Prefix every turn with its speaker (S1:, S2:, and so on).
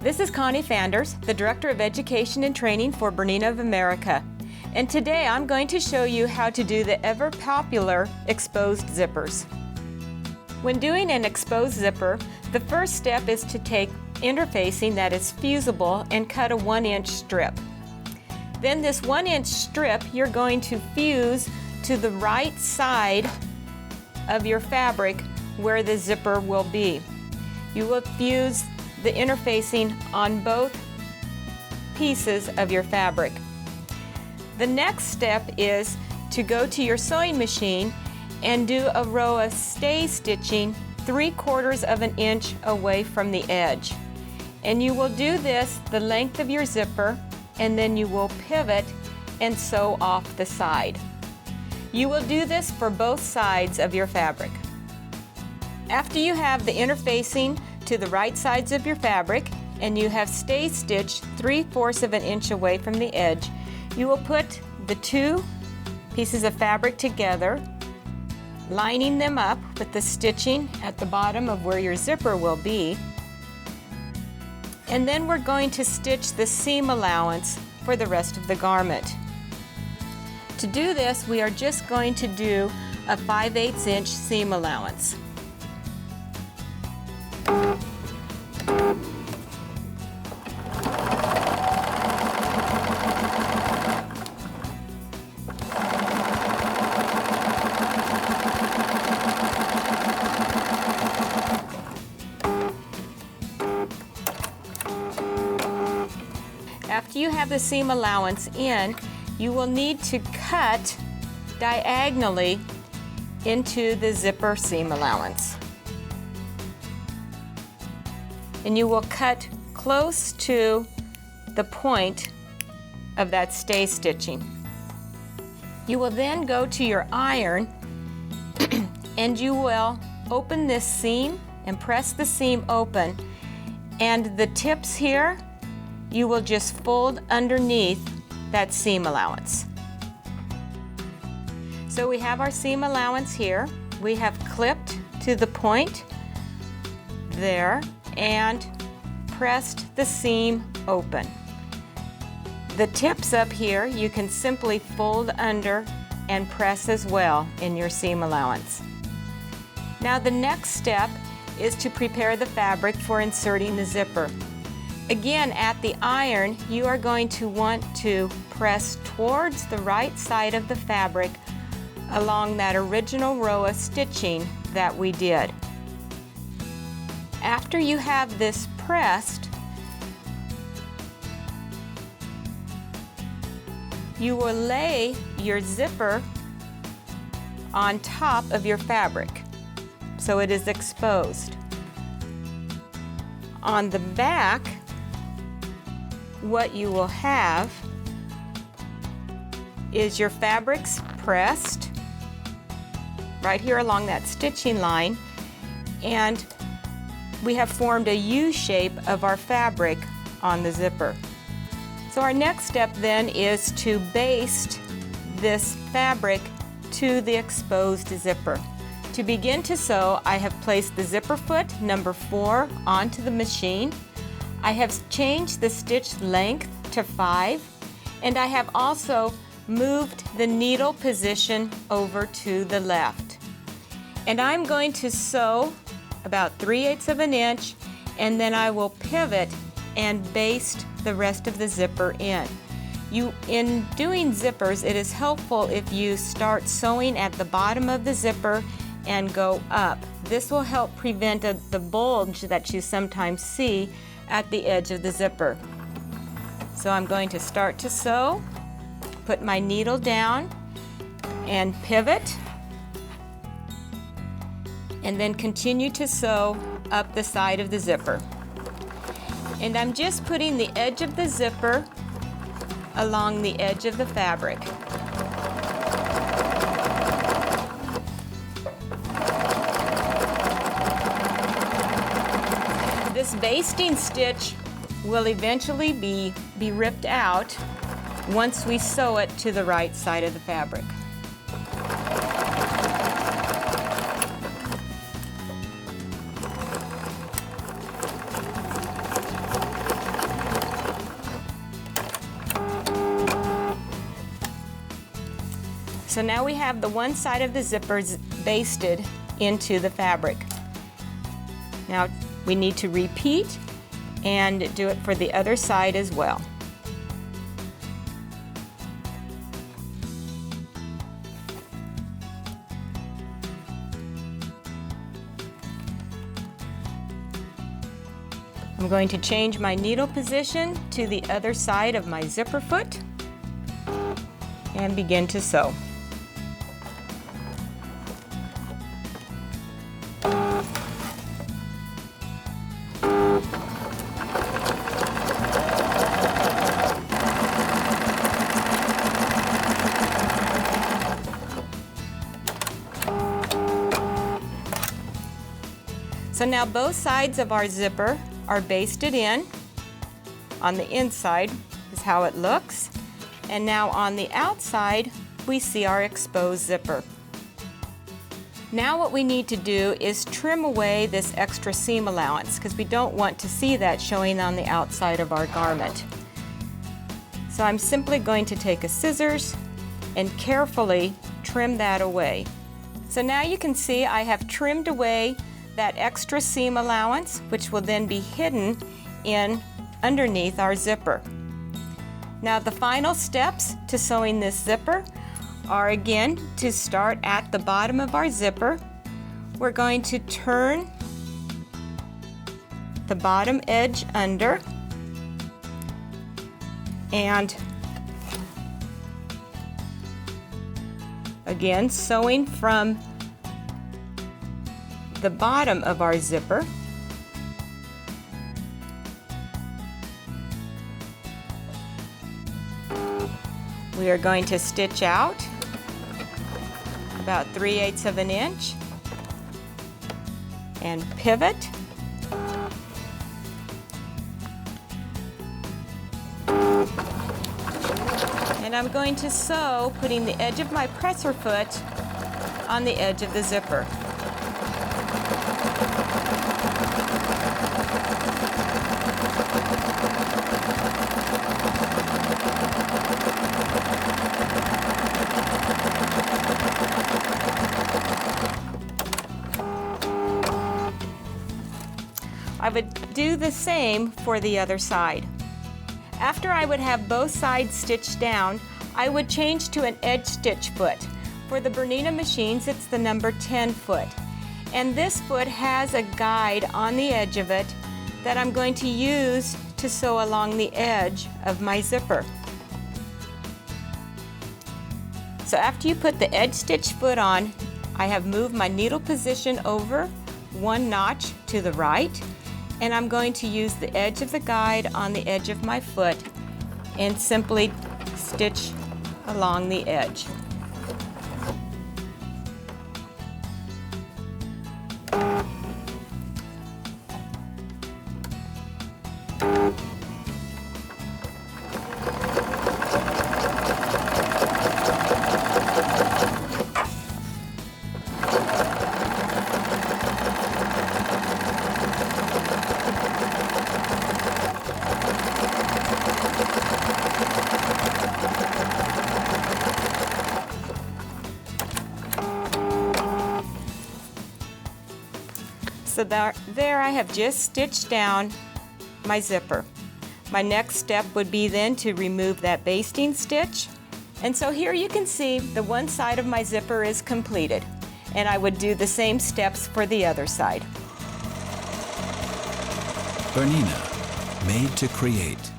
S1: This is Connie Fanders, the Director of Education and Training for Bernina of America. And today I'm going to show you how to do the ever popular exposed zippers. When doing an exposed zipper, the first step is to take interfacing that is fusible and cut a 1-inch strip. Then this 1-inch strip you're going to fuse to the right side of your fabric where the zipper will be. You will fuse the interfacing on both pieces of your fabric. The next step is to go to your sewing machine and do a row of stay stitching 3/4 of an inch away from the edge. And you will do this the length of your zipper, and then you will pivot and sew off the side. You will do this for both sides of your fabric. After you have the interfacing to the right sides of your fabric and you have stay stitched 3/4 of an inch away from the edge, you will put the two pieces of fabric together, lining them up with the stitching at the bottom of where your zipper will be. And then we're going to stitch the seam allowance for the rest of the garment. To do this, we are just going to do a 5/8 inch seam allowance. After you have the seam allowance in, you will need to cut diagonally into the zipper seam allowance. And you will cut close to the point of that stay stitching. You will then go to your iron and you will open this seam and press the seam open, and the tips here you will just fold underneath that seam allowance. So we have our seam allowance here. We have clipped to the point there and pressed the seam open. The tips up here you can simply fold under and press as well in your seam allowance. Now the next step is to prepare the fabric for inserting the zipper. Again, at the iron, you are going to want to press towards the right side of the fabric along that original row of stitching that we did. After you have this pressed, you will lay your zipper on top of your fabric so it is exposed. On the back, what you will have is your fabrics pressed right here along that stitching line, and we have formed a U shape of our fabric on the zipper. So our next step then is to baste this fabric to the exposed zipper. To begin to sew, I have placed the zipper foot number 4 onto the machine. I have changed the stitch length to 5, and I have also moved the needle position over to the left. And I'm going to sew about 3/8 of an inch, and then I will pivot and baste the rest of the zipper in. In doing zippers, it is helpful if you start sewing at the bottom of the zipper and go up. This will help prevent the bulge that you sometimes see at the edge of the zipper. So I'm going to start to sew, put my needle down and pivot, and then continue to sew up the side of the zipper. And I'm just putting the edge of the zipper along the edge of the fabric. This basting stitch will eventually be ripped out once we sew it to the right side of the fabric. So now we have the one side of the zipper basted into the fabric. Now we need to repeat and do it for the other side as well. I'm going to change my needle position to the other side of my zipper foot and begin to sew. So now both sides of our zipper are basted in. On the inside is how it looks. And now on the outside, we see our exposed zipper. Now what we need to do is trim away this extra seam allowance because we don't want to see that showing on the outside of our garment. So I'm simply going to take a scissors and carefully trim that away. So now you can see I have trimmed away that extra seam allowance, which will then be hidden in underneath our zipper. Now the final steps to sewing this zipper are again to start at the bottom of our zipper. We're going to turn the bottom edge under and again sewing from the bottom of our zipper. We are going to stitch out about 3/8 of an inch and pivot. And I'm going to sew putting the edge of my presser foot on the edge of the zipper. I would do the same for the other side. After I would have both sides stitched down, I would change to an edge stitch foot. For the Bernina machines, it's the number 10 foot. And this foot has a guide on the edge of it that I'm going to use to sew along the edge of my zipper. So after you put the edge stitch foot on, I have moved my needle position over 1 notch to the right, and I'm going to use the edge of the guide on the edge of my foot and simply stitch along the edge. So there I have just stitched down my zipper. My next step would be then to remove that basting stitch. And so here you can see the one side of my zipper is completed. And I would do the same steps for the other side.
S2: Bernina, made to create.